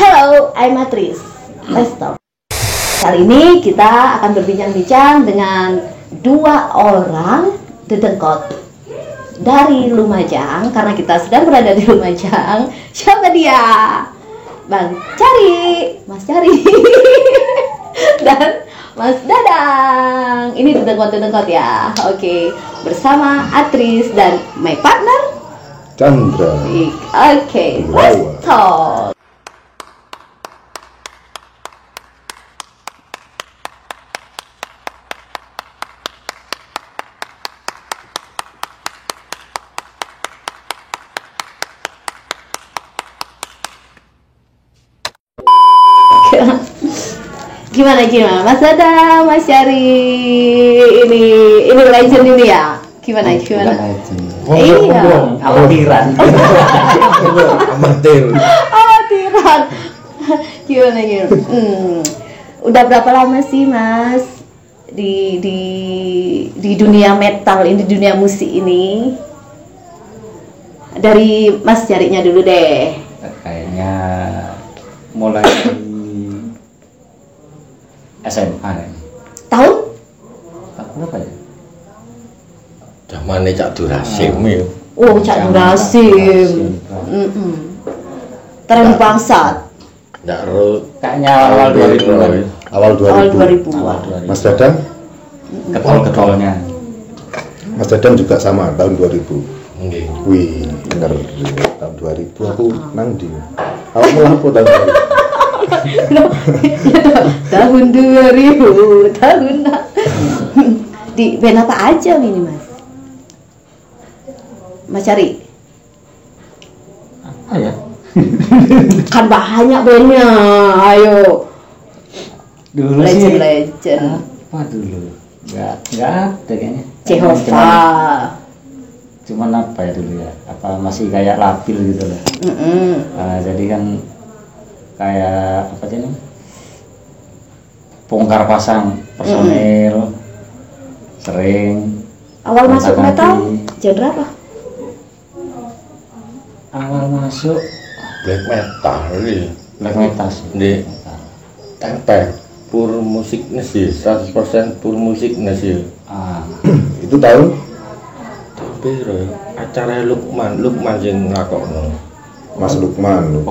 Hello, I'm Atris. Let's talk. Kali ini kita akan berbincang-bincang dengan dua orang dedengkot dari Lumajang, karena kita sedang berada di Lumajang. Siapa dia? Bang Cari, Mas Cari, dan Mas Dadang. Ini dedengkot ya. Oke, bersama Atris dan my partner Chandra. Oke, let's talk. Gimana Mas Dada, Mas Syari, ini legend ini ya? Gimana? Iya. Amatiran. Amatiran. Gimana? Udah berapa lama sih Mas di dunia metal ini, di dunia musik ini? Dari Mas Syarinya dulu deh. Kayaknya mulai SMA ya. Tahun berapa ya? Zamane Cak Durasim ya. Oh, Cak Durasim. Tren bangsat. Ndak ro Kayaknya awal 2000-an. Awal 2000-an. Mas Dadang? Ketol-ketolnya. Mas Dadang juga sama tahun 2000. Nggih. Wih, bener. Tahun 2000 aku nang ndi? Aku melaku tahun 2000. Tahun 2000, tahun di band apa aja ini Mas Cari? Apa ya? Kan banyak bandnya, ayo. Dulu Legend. Apa dulu? Nggak ada kayaknya. Jehovah. Cuman apa ya dulu ya? Apa masih kayak labil gitu loh. Jadi kan kayak apa sih ini? Bongkar pasang personil, sering. Awal masuk metal, genre apa? Awal masuk Black metal iki. black metal. Di tempe pur musik sih, 100% pur musik sih. Itu tahun piro ya? Acara Lukman sing nglakokno. Mas Lukman,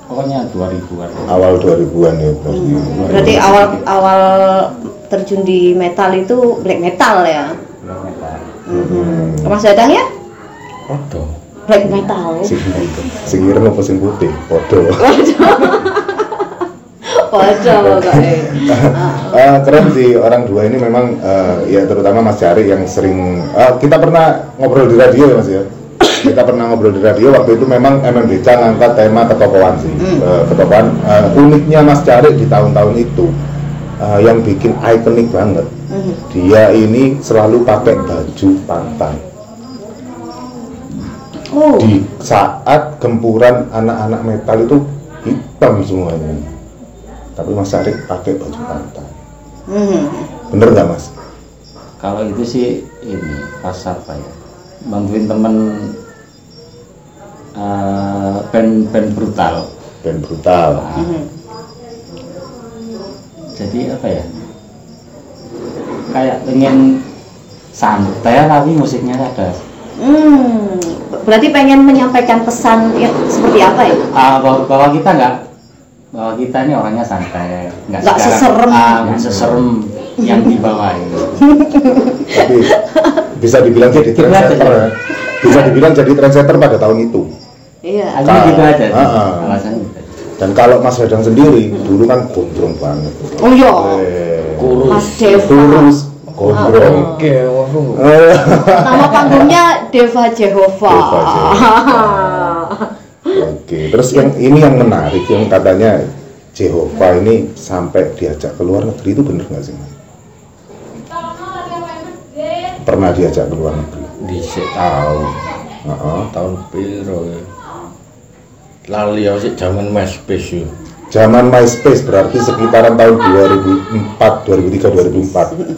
Pokoknya 2000-an. Awal 2000-an ya berarti. Berarti awal terjun di metal itu black metal ya? Black metal. Mas Dadang ya? Podo. Black metal. Sing ireng apa sing putih? Podo. Podo kok. Keren sih orang dua ini memang ya terutama Mas Cari yang sering kita pernah ngobrol di radio ya Mas ya. Kita pernah ngobrol di radio waktu itu memang MMBC ngangkat tema ketokohan sih. Ketokohan uniknya Mas Cari di tahun-tahun itu yang bikin ikonik banget. Dia ini selalu pakai baju pantai. Di saat gempuran anak-anak metal itu hitam semuanya. Tapi Mas Cari pakai baju pantai. Bener nggak Mas? Kalau itu sih ini pas apa ya? Bantuin temen band brutal. Band brutal. Jadi apa ya? Kayak pengen santai tapi musiknya ada. Berarti pengen menyampaikan pesan yang seperti apa ya? Bahwa kita ini orangnya santai, nggak seserem yang dibawain. Tapi bisa dibilang jadi trendsetter. Bisa dibilang jadi trendsetter pada tahun itu. Iya. Hanya gitu aja. Alasan gitu. Dan kalau Mas Dadang sendiri dulu kan gondrong banget. Oh iya. Kurus. Mas Deva. Kurus. Gondrong. Nama panggungnya Deva Jehovah. Oke. Terus yang ini yang menarik yang katanya Jehovah ini sampai diajak ke luar negeri, itu bener nggak sih Mas? Pernah diajak ke luar negeri? Dhisik tahu. Tahun piro ya? Lali sih zaman MySpace yo. Zaman MySpace berarti sekitaran tahun 2004, 2003, 2004 itu.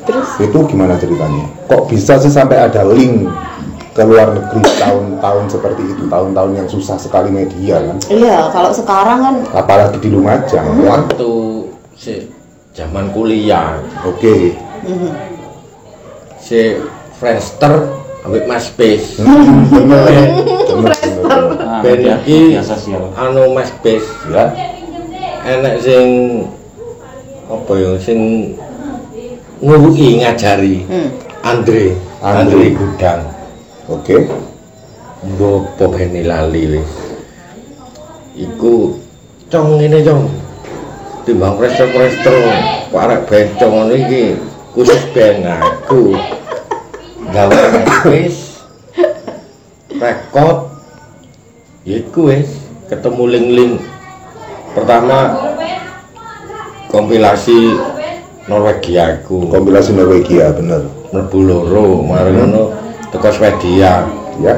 Terus? Itu gimana ceritanya? Kok bisa sih sampai ada link ke luar negeri tahun-tahun seperti itu, tahun-tahun yang susah sekali media kan. Iya, kalau sekarang kan Apalagi di Lumajang ya. Waktu si zaman kuliah, Oke. si Friendster ambek MySpace. Friendster. Ben iki media sosial. anu MySpace Ya. enek sing apa ya sing nguruki ngajari Andre Gudang. Oke. Mbok beni lali wis. Iku cong ngene cong. Timbang prester-prester kok arek bencong ngono iki khusus ben aku. Gawe wis rekod. Iku wis ketemu link-link. Pertama kompilasi Norwegia ku. Kompilasi Norwegia bener. Mlebu loro, mari ngono teko Swedia. Ya.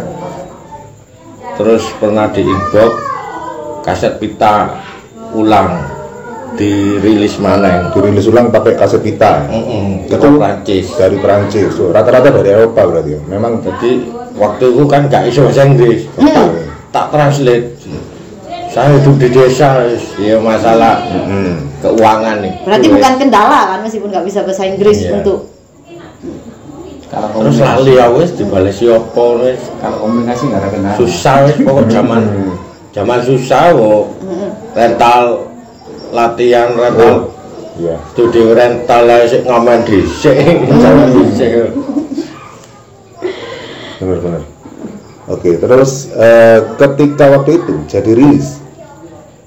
Terus pernah di inbox kaset pita ulang dirilis maneng. Dirilis ulang pakai kaset pita. Itu Itu Prancis. dari Perancis. So, rata-rata dari Eropa berarti ya. Memang Jadi waktu itu kan gak iso bahasa Inggris. Tak translate. Saya hidup di desa, ya masalah keuangan nih. berarti bukan kendala kan meskipun nggak bisa bahasa Inggris Iya. untuk Kalau Terus lali ya wis dibalesi opo wis. kalau komunikasi nggak ada kendala. Susah wis pokok zaman susah kok. Rental latihan rental ya. studio rental lah sik ngamen dhisik. Jaman dhisik. Benar-benar. Oke, terus ketika waktu itu jadi rilis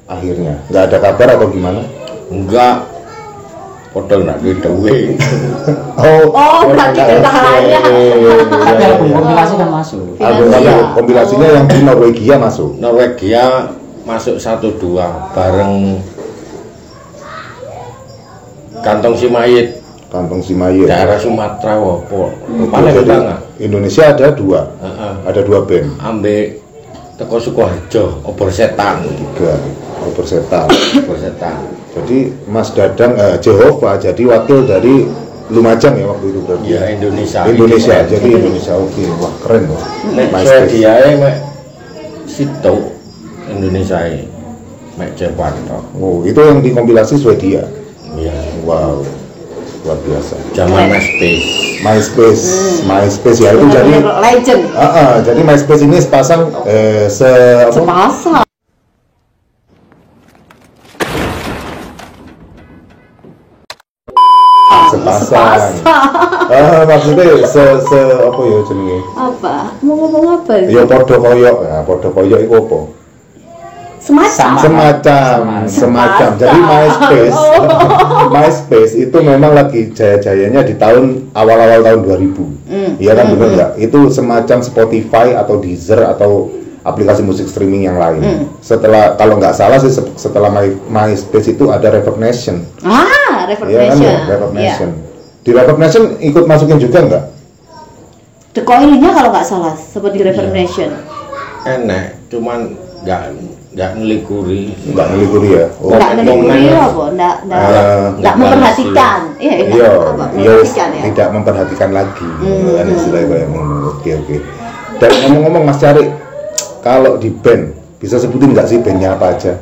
akhirnya nggak ada kabar atau gimana? Enggak. Padahal nak duwe duwe. oh berarti kendalanya Tapi album kompilasi kan masuk. Album kompilasinya yang di Norwegia masuk. Norwegia masuk 1-2 bareng Kantong Simayit Kantong Simayit. daerah Sumatera opo. Oke, Paling jadi tengah. Indonesia ada dua, Heeh. ada dua band, Ambek teko Sukoharjo, Obor Setan. tiga, Obor Setan. Obor Setan. Jadi Mas Dadang Jehovah jadi wakil dari Lumajang ya waktu itu berarti. Ya Indonesia. Indonesia, jadi Indonesia. Oke, wah keren loh. Nek MySpace. Swedia mek situ Indonesia mek Jepanto. Oh, itu yang dikompilasi Swedia. Iya. Wow, luar biasa. Zaman MySpace. MySpace ya itu jadi. benar-benar legend Jadi MySpace ini sepasang sepasang sepasang. Maksudnya apa ya jenenge? apa mau ngomong apa Ya podo koyok, ya podo koyok itu apa? Semacam. Jadi MySpace itu memang lagi jaya-jayanya di awal-awal tahun 2000. Iya kan benar nggak? Itu semacam Spotify atau Deezer atau aplikasi musik streaming yang lain. Setelah kalau nggak salah sih setelah MySpace itu ada Reverb Nation. Reverb Iya kan Nation. ya, Reverb Iya. Nation. Di Reverb Nation ikut masukin juga nggak? The Coil-nya kalau nggak salah seperti Reverb Nation. Enak, cuman nggak nelikuri. Nggak ngeliburi ya? Oh. Nggak menikmati Momen. apa? Nggak Nggak memperhatikan. Iya, Iya, memperhatikan ya. tidak memperhatikan lagi. Kan istilahnya kayak ngono. Oke. Dan ngomong-ngomong Mas Cari, kalau di band bisa sebutin nggak sih bandnya apa aja?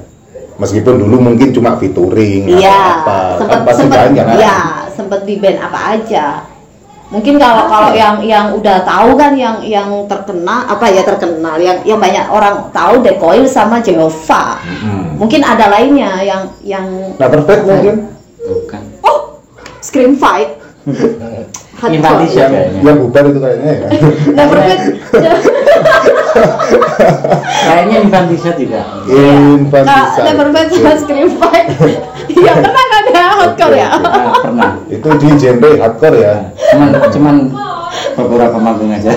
Meskipun dulu mungkin cuma featuring Iya, atau apa, kan pasti banyak kan? Iya, sempet di band apa aja. Mungkin kalau yang udah tahu kan yang terkenal yang banyak orang tahu The Coil sama Jehovah. Mungkin ada lainnya yang Nah, perfect mungkin Bukan. Scream Fight. Indonesia kayaknya. yang bubar itu kayaknya ya. Never Fit. Kayaknya Infantilisa tidak. Infantilisa. Never Fit sama Scream Fight. Iya pernah kan ya hardcore ya. Pernah. Itu di genre hardcore ya. Cuman beberapa manggung aja.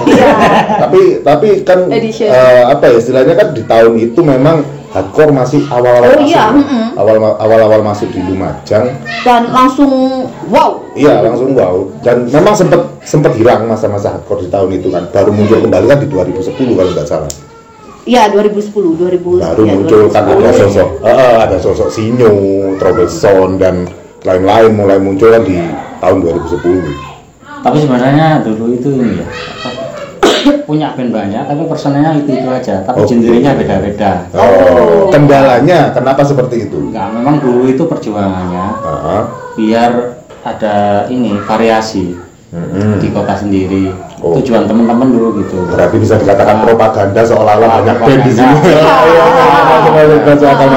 tapi kan Edition. apa ya istilahnya kan di tahun itu memang hardcore masih awal-awal Oh, iya, masuk. Awal-awal masuk di Lumajang. Dan langsung wow. Iya, langsung wow. Dan memang sempat hilang masa-masa hardcore di tahun itu kan. Baru muncul kembali kan di 2010 kalau nggak salah. Iya 2010 Baru ya, muncul kan 2010. ada sosok Sinyo, Troublesome dan lain-lain mulai muncul kan di tahun 2010. Tapi sebenarnya dulu itu ini ya, apa, punya band banyak tapi personelnya itu aja, tapi Oke. genrenya beda-beda. Oh, kendalanya kenapa seperti itu? Enggak, memang dulu itu perjuangannya Ah, biar ada ini variasi di kota sendiri. Oh. Tujuan teman-teman dulu gitu. berarti bisa dikatakan propaganda seolah-olah banyak band di sini.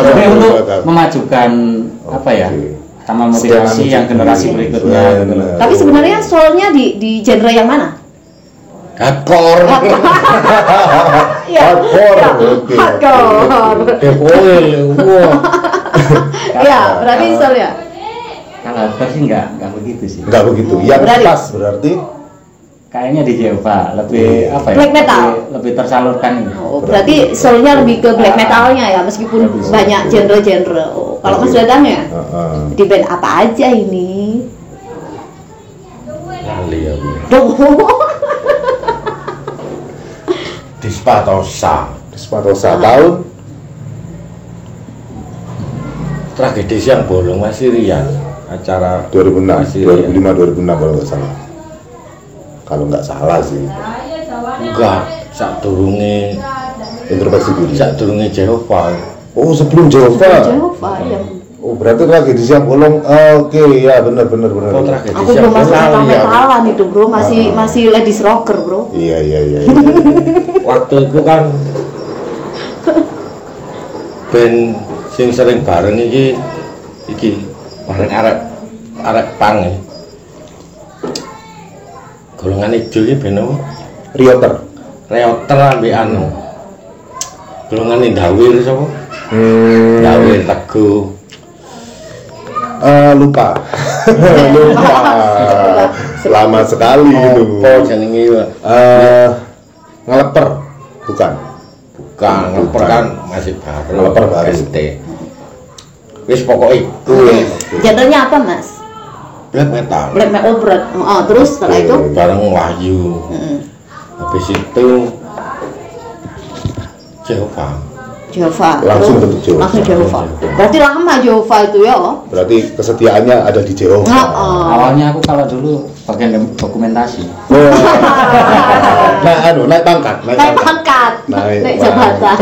Jadi untuk memajukan apa ya? Sama motivasi yang generasi berikutnya. Gitu. Tapi sebenarnya soulnya di genre yang mana? Hardcore. Iya. Hardcore, Ya, oke. hardcore. Depoil. Wah. Iya, berarti soulnya. Kalau hardcore sih enggak begitu sih. Enggak begitu. Yang Berarti- pas berarti Kayaknya di Jeva lebih apa ya? Black metal. Lebih tersalurkan. Oh, berarti soulnya lebih ke black metalnya ya, meskipun banyak genre-genre. Oh, kalau Mas Dadang ya? Di band apa aja ini? Lali aku. Duh. Dispatosa. Dispatosa tahun Tragedi Siang Bolong masih Rian. Acara 2006, Masih 2005, 2006 kalau nggak salah. Kalau nggak salah sih. enggak sak durunge Introspeksi diri. Jehovah. Oh, sebelum Jehova. Jehova ya. Oh, berarti lagi di siang bolong. Oke, ya benar. Oh, tragedi Aku Siang belum masuk Bolong ya. metal-metalan itu, Bro. Masih ladies rocker, Bro. Iya. Waktu itu kan band sing sering bareng iki bareng arek pang ya. Golongan ijo iki band apa? Rioter. Reoter ambek anu. Golongan Dawir sapa? Dawir Teguh. Lupa. Lupa. Lama sekali itu. Apa jenenge? Ngeleper. Bukan. Bukan, ngeper kan masih baru. Ngeper baru. ST. Wis pokok iku. Genrenya apa, Mas? Black metal. Black metal berat. Oh, terus setelah itu? Bareng Wahyu. Habis itu Jehova. Jehova. Langsung Terus bentuk Jehova. Langsung Jehova. Berarti lama Jehova itu ya? Berarti kesetiaannya ada di Jehova. Awalnya aku kalau dulu bagian dokumentasi. Oh. Naik pangkat. Naik pangkat. Naik jabatan. pangkat.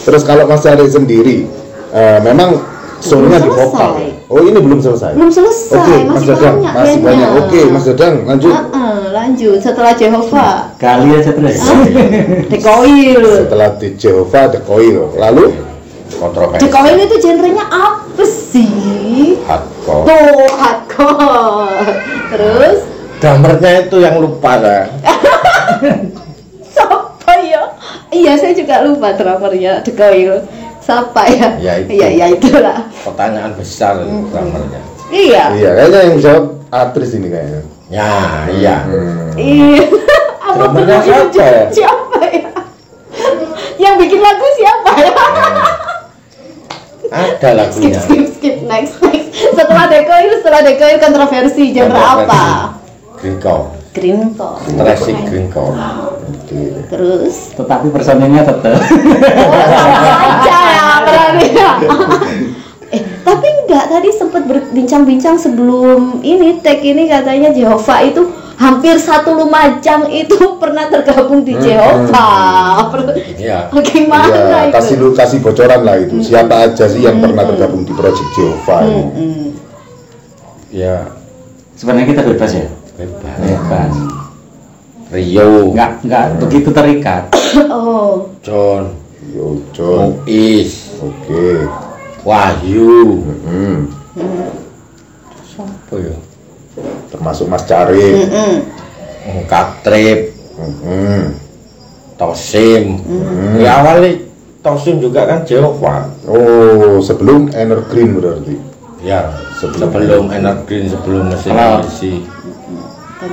Terus kalau Mas Cari sendiri, memang soulnya di Belum vokal. selesai. Oh, ini belum selesai. Belum selesai, Oke, Mas masih Dadang, banyak masih bandnya. banyak. Oke, Mas Dadang, lanjut. Lanjut setelah Jehova. Kali aja terus. The Coil. Setelah di Jehova, The Coil. Lalu Kontroversi. The Coil itu genrenya apa sih? Hardcore. Tuh, hardcore. Terus Drummernya itu yang lupa kan? siapa ya? Iya, saya juga lupa drummernya The Coil. Siapa ya? Ya, itu. Iya, itulah. Pertanyaan besar drummernya. Iya. iya, kayaknya yang jawab aktris ini kayaknya. Ya, iya. Iya. Apa Drummernya benar itu siapa ya? siapa ya? Yang bikin lagu siapa ya? Ada lagunya. Skip next. Setelah The Coil kontroversi genre apa? Greencore. Greencore. Trashy Greencore. Oke. Terus Tetapi personilnya tetap. sama aja ya berarti ya. Tapi enggak, tadi sempat berbincang-bincang sebelum ini tag ini katanya Jehova itu hampir satu Lumajang itu pernah tergabung di Jehova. Iya. Bagaimana Iya, itu? kasih bocoran lah itu. Siapa aja sih yang pernah tergabung di Project Jehova ini? Ya, Sebenarnya kita bebas ya. bebas. Bebas. Rio, Enggak begitu terikat. Oh, John, Yo, John. Muiz, Oke. Wahyu. Hmm. Siapa ya? Termasuk Mas Cari. Katrip, Hmm. Tosim. Ya awalnya Tosim juga kan Jehova. Oh, sebelum Evergreen berarti. Ya, sebelum Energreen, sebelum mesin Kelab. isi.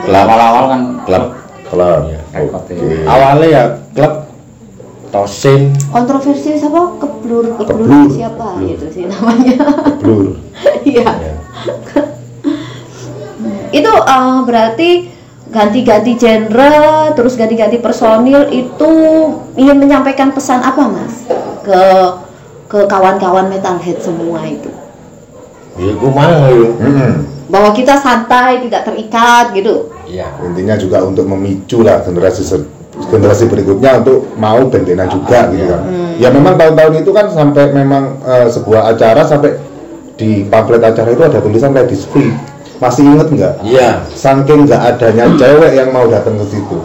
Awal-awal kan Klub. Kelab. Iya, rekod Oke. ya. Awalnya ya klub Tosim. kontroversi siapa? Keblur Keblur. siapa? Itu sih namanya. Blur. Iya. Ya. Itu berarti ganti-ganti genre, terus ganti-ganti personil itu ingin menyampaikan pesan apa, Mas? Ke kawan-kawan metalhead semua itu. Ya gue mau ya. Hmm. Bahwa kita santai, tidak terikat gitu. Iya. Intinya juga untuk memicu lah generasi berikutnya untuk mau band-bandan juga gitu kan. Ya memang tahun-tahun itu kan sampai memang sebuah acara sampai di pamflet acara itu ada tulisan ladies free. Masih inget nggak? Iya. Saking nggak adanya cewek yang mau datang ke situ.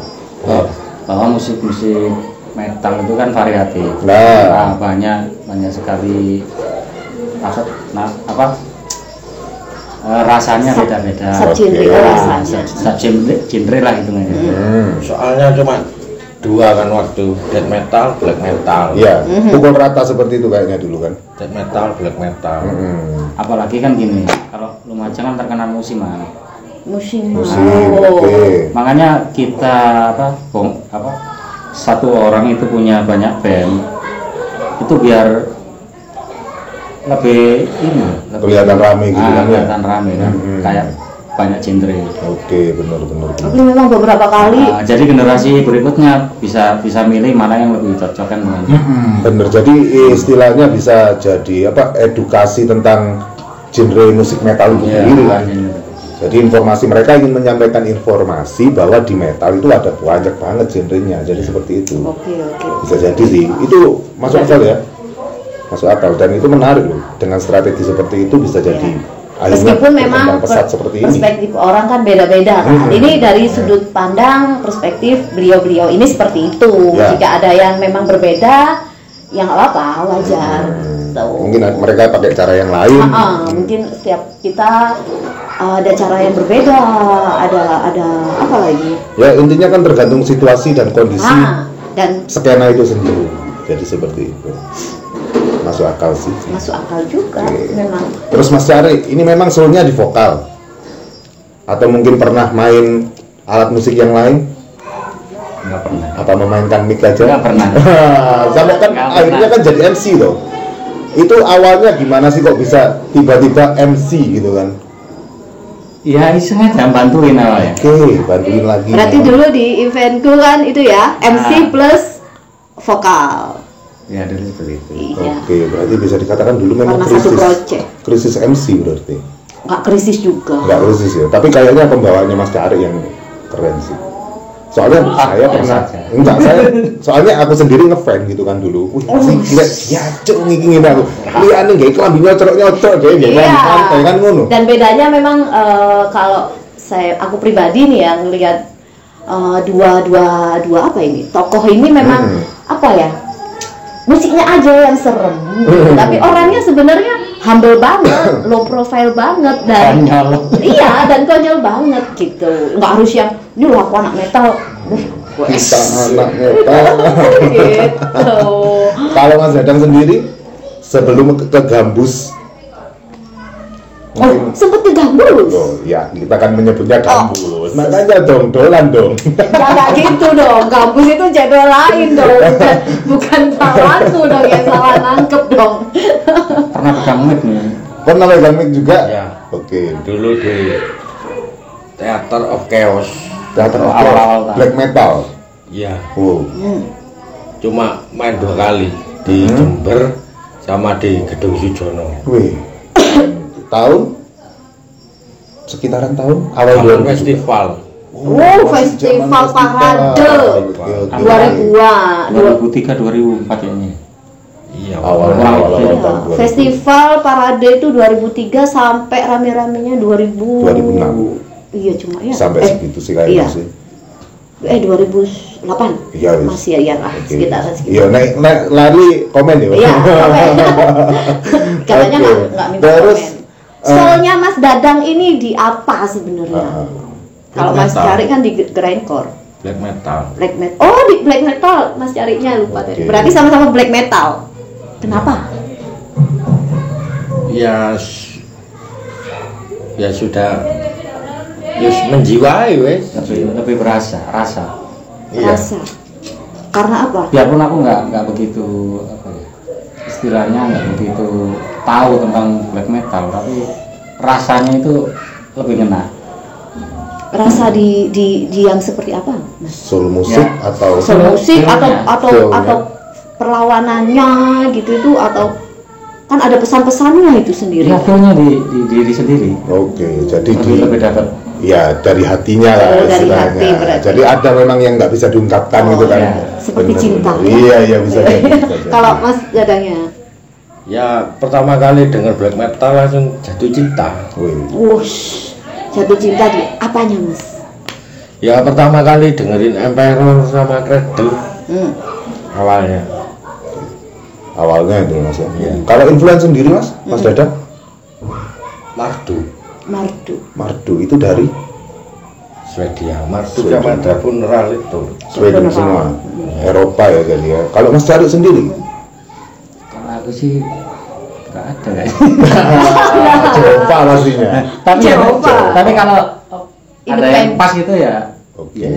Bahwa musik-musik metal itu kan variatif. Nah. banyak sekali rasanya beda-beda. Subgenre rasanya. Subgenre lah hitungannya. Soalnya cuma 2 kan waktu death metal, black metal. Iya, pukul rata seperti itu kayaknya dulu kan. Death metal, black metal. Apalagi kan gini, kalau Lumajang kan terkenal musiman. Musim. Oke. Makanya kita satu orang itu punya banyak band itu biar lebih Kelihatan rame gitu kan ya. kelihatan rame kan, kayak banyak genre. Oke, benar. Tapi memang beberapa kali Jadi generasi berikutnya bisa milih mana yang lebih cocok kan dengan. Bener, jadi istilahnya bisa jadi edukasi tentang genre musik metal itu sendiri kan. Jadi informasi, mereka ingin menyampaikan informasi bahwa di metal itu ada banyak banget genrenya, jadi seperti itu. Oke. Bisa jadi sih, itu masuk akal ya, masuk akal, dan itu menarik loh. Dengan strategi seperti itu bisa jadi akhirnya meskipun memang berkembang pesat seperti ini. perspektif orang kan beda-beda kan. Ini dari sudut pandang perspektif beliau-beliau ini seperti itu. Ya. Jika ada yang memang berbeda, yang apa wajar. Mungkin mereka pakai cara yang lain. Mungkin setiap kita ada cara yang berbeda, ada apa lagi? Ya intinya kan tergantung situasi dan kondisi dan skena itu sendiri. Jadi seperti itu. Masuk akal sih. Masuk akal juga memang. Terus Mas Cari, ini memang soulnya di vokal atau mungkin pernah main alat musik yang lain? Nggak pernah. Apa memainkan mic aja? Nggak pernah. Sampai kan Nggak akhirnya pernah. kan jadi MC loh. Itu awalnya gimana sih kok bisa tiba-tiba MC gitu kan? Ya isengnya jangan bantuin awalnya. Oke, bantuin lagi. Berarti dulu di eventku kan itu ya MC plus vokal. Ya dulu seperti itu. Iya. Oke, berarti bisa dikatakan dulu memang Karena satu project. krisis MC berarti. Nggak krisis juga. Enggak krisis ya, tapi kayaknya pembawaannya Mas Cari yang keren sih. Soalnya saya pernah saja. soalnya aku sendiri ngefan gitu kan dulu. Wih, gila, ya cuk ngiki ngene aku. Liyane nggih klambi nyocok-nyocok deh nggih santai kan ngono. Dan bedanya memang kalau aku pribadi nih yang ngelihat dua apa ini? Tokoh ini memang apa ya? Musiknya aja yang serem, tapi orangnya sebenarnya humble banget, low profile banget dan Konyol. iya dan konyol banget gitu. Nggak harus yang ini loh aku anak metal, Kita anak metal. gitu. Kalau Mas Dadang sendiri sebelum ke Gambus Oh, sempet ke Gambus? Oh ya, kita kan menyebutnya Gambus. Makanya dong, dolan dong. Jangan gitu dong, Gambus itu jadwal lain dong, bukan salahku dong yang salah nangkep dong. Pernah pegang mic nih. Pernah pegang mic juga? Ya. Oke. Dulu di Theater of Chaos. Teater Awal-awal, black metal. Iya. Wow. Cuma main 2 kali di Jember sama di Gedung Sujono. Wih. Tahun sekitaran tahun awal Awal 2000. festival. Oh, festival parade 2000-an. 2003 2004 kayaknya. Iya. Awal Iya, tahun 2000. festival parade itu 2003 sampai rame-ramenya 2006. Iya cuma ya. Sampai segitu sih kayaknya iya. sih. 2008. Iya, wis. Masih ya lah, Oke. sekitaran segitu. Iya, naik lari komen ya. Iya, komen. Katanya Oke. nggak minta Terus, komen. Soalnya Mas Dadang ini di apa sebenarnya? Kalau Mas metal. cari kan di grindcore, Black metal. black metal. Oh, di black metal Mas carinya lupa tadi. Oke. Berarti sama-sama black metal. Kenapa? Ya sudah menjiwai wes. Lebih berasa, rasa. Iya. Rasa. Karena apa? Biarpun aku nggak begitu apa ya, istilahnya nggak begitu tahu tentang black metal, tapi rasanya itu lebih ngena. Rasa di yang seperti apa? Soul musik Ya. atau Soul musik Filmnya. atau perlawanannya gitu itu atau kan ada pesan-pesannya itu sendiri. Ya feelnya di diri sendiri. Oke, jadi Lebih dapat. ya dari hatinya lah Oh, dari istilahnya. hati berarti. Jadi ada memang yang nggak bisa diungkapkan Oh, gitu kan. iya. Seperti cinta. Iya iya bisa jadi. Bisa jadi. Kalau Mas Dadangnya, Ya pertama kali denger black metal langsung jatuh cinta. Wih. wush, jatuh cinta di apanya Mas? Ya pertama kali dengerin Emperor sama Cradle Hmm. awalnya. Awalnya itu Mas ya. Iya. Kalau influence sendiri Mas Dadang? Mardu, Mardu. Itu dari Swedia. Mardu sama The Funeral itu. Sweden semua, Eropa ya jadi ya. Kalau Mas Cari sendiri? Kalau aku sih nggak ada kayaknya. Eropa pastinya. tapi Coba. tapi kalau ada yang Independen. pas gitu ya. Oke. Ya.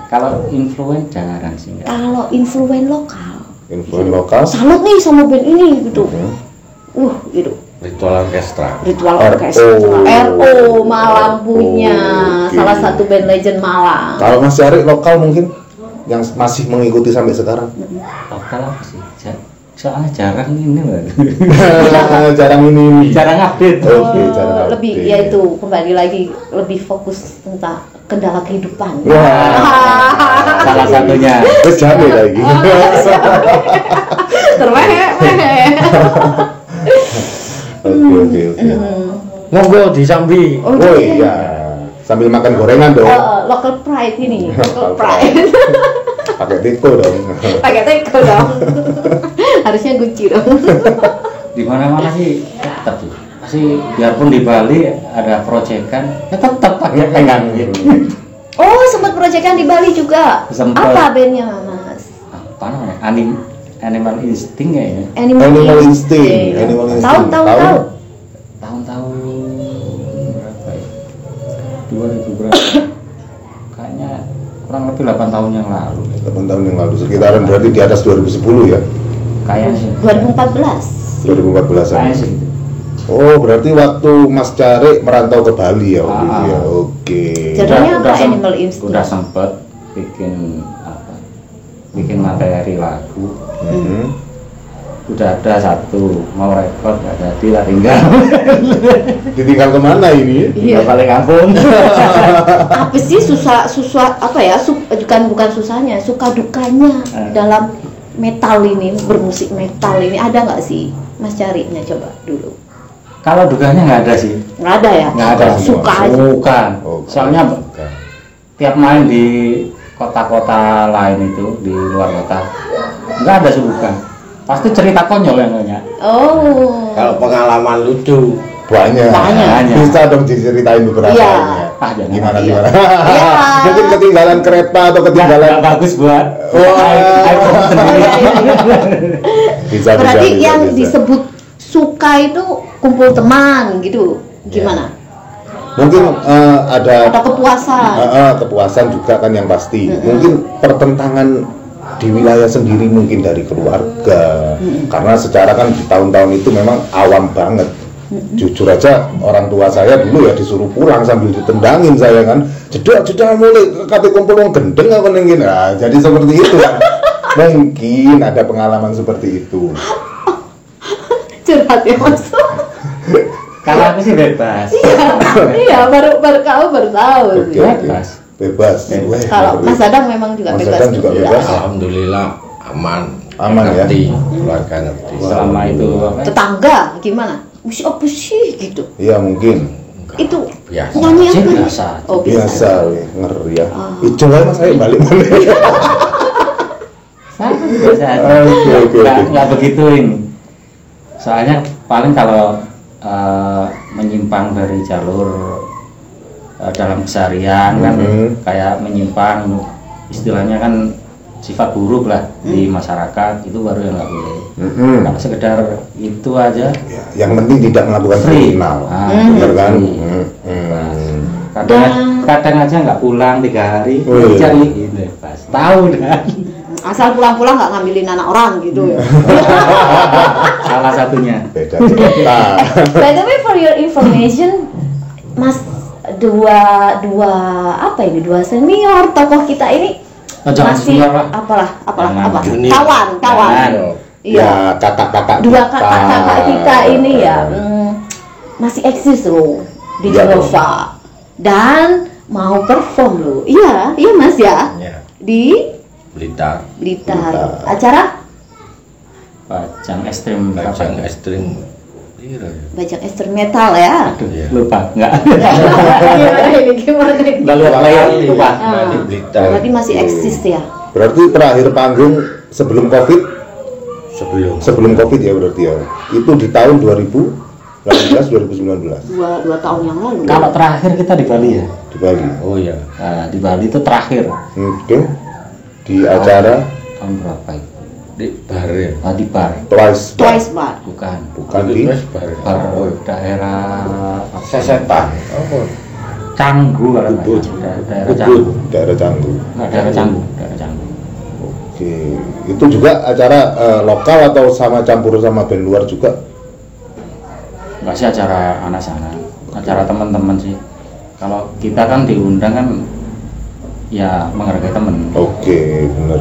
Kalau influence jarang sih nggak. Kalau influen lokal, Influence lokal. salut nih sama band ini gitu. Mhm. Gitu. Ritual Orkestra. Ritual RO. Orkestra. RO Malang punya Oke. salah satu band legend Malang. Kalau Mas Cari lokal mungkin yang masih mengikuti sampai sekarang. Lokal apa sih? Soalnya jarang ini loh. Jarang ini. Jarang update. Oke, jarang Lebih update. ya itu kembali lagi lebih fokus tentang kendala kehidupan. Wah. Salah satunya. Terus jamin lagi. Terwehe-wehe. Oke. Monggo disambi. Oh, Oh iya. Sambil makan gorengan dong. Local pride ini, Local local pride. Pakai teko dong. Pakai teko dong. Harusnya Gucci dong. Di mana-mana sih tetap sih. Pasti biarpun di Bali ada proyekan, ya tetap pakai pegang gitu. Oh, sempat proyekan di Bali juga. Sempat. Apa bandnya, Mas? Apa namanya? Animal Instinct ya. Animal Instinct. Animal Instinct. Tahun. Tahun-tahun berapa ya? 2000 berapa? Kayaknya kurang lebih 8 tahun yang lalu. 8 tahun yang lalu. Sekitaran berarti di atas 2010 ya. Kayaknya sih. 2014. 2014 Kayaknya an. sih. Gitu. Oh, berarti waktu Mas Cari merantau ke Bali ya waktu itu ya. Oke. Jadinya apa sem- Animal Instinct? Udah sempet bikin apa? Bikin materi lagu. Mhm. Udah ada satu mau rekod nggak jadi lah tinggal. Ditinggal kemana ini? Tinggal balik kampung. Apa sih susah apa ya? Bukan susahnya, suka dukanya dalam metal ini, bermusik metal ini ada nggak sih? Mas carinya coba dulu. Kalau dukanya nggak ada sih. Nggak ada ya? Nggak ada. Suka aja. Bukan. Oke. Soalnya tiap main di kota-kota lain itu di luar kota nggak ada suka. Pasti cerita konyol yang banyak. Oh. Kalau pengalaman lucu, Banyak. Banyak. Bisa dong diceritain beberapa. Iya. Ah, jangan. Gimana Iya. gimana? Iya. Mungkin ketinggalan kereta atau ketinggalan Nggak bagus buat Wah. iPhone sendiri. bisa Berarti bisa, yang bisa. disebut suka itu kumpul teman gitu. Gimana? Mungkin ada Atau kepuasan? kepuasan juga kan yang pasti. Mungkin pertentangan di wilayah sendiri mungkin dari keluarga. Karena secara kan di tahun-tahun itu memang awam banget. Jujur aja orang tua saya dulu ya disuruh pulang sambil ditendangin saya kan. Jeda mulai kate kumpul wong gendeng aku nengin. Nah, jadi seperti itu kan. Mungkin ada pengalaman seperti itu. Curhat ya Mas. Kalau aku sih bebas. Iya, baru kamu baru tahu Oke, sih. Bebas. Bebas. Bebas. Kalau Mas Dadang memang juga Mas bebas. Dadang juga bebas. alhamdulillah aman. Aman ya? Ngerti, keluarga ngerti. Selama itu apa? Tetangga gimana? Wis apa sih gitu? Iya mungkin. Itu Biasa. nyanyi Sih, apa? biasa. Oh Biasa, weh, ngeri ya. Ah. Ijo aja mas saya balik balik. Sama biasa aja. Oke. Nggak begitu ini. Soalnya paling kalau menyimpang dari jalur dalam keseharian kan kayak menyimpang istilahnya kan sifat buruk lah di masyarakat itu baru yang nggak boleh. Kalau sekedar itu aja Ya, yang penting tidak melakukan free. kriminal. Benar kan? Kadang aja nggak pulang 3 hari Oh, iya. cari gitu pas tahu kan asal pulang-pulang nggak ngambilin anak orang gitu ya. salah satunya. Beda cerita. By the way, for your information, Mas dua apa ini dua senior tokoh kita ini Oh, jangan masih senior lah. apalah Jangan. apa Junior. kawan. Jangan. Iya. Ya kakak-kakak Dua kita. kakak-kakak kita ini ya masih eksis loh di Iya dong. Genova. dan mau perform loh. Iya Mas ya. Ya, Di Blitar. Blitar. Acara Bajang ekstrim Bajang apa? ekstrim. Iya. Bajang ekstrim metal ya. Aduh, Iya. lupa enggak. Gimana ini? Enggak lupa lupa. Nah, di Blitar. Berarti masih eksis ya. Berarti terakhir panggung sebelum Covid, Sebelum Covid ya berarti ya. Itu di tahun 2019. Dua tahun yang lalu. Kalau terakhir kita di Bali ya. Di Bali. Oh ya. Nah, di Bali itu terakhir Oke. Di acara tahun berapa itu? Di bar ya. Di bar. Twice Bar. Bukan. Bukan di bar. Bar daerah Sesetan. Oh. Canggu kalau nggak Ubud. salah. Daerah Canggu. daerah Canggu. Nggak, daerah Canggu. Daerah Canggu. Oke. Itu juga acara lokal atau sama campur sama band luar juga? Enggak sih acara anak sana, acara teman-teman sih. Kalau kita kan diundang kan ya menghargai teman. Oke, benar.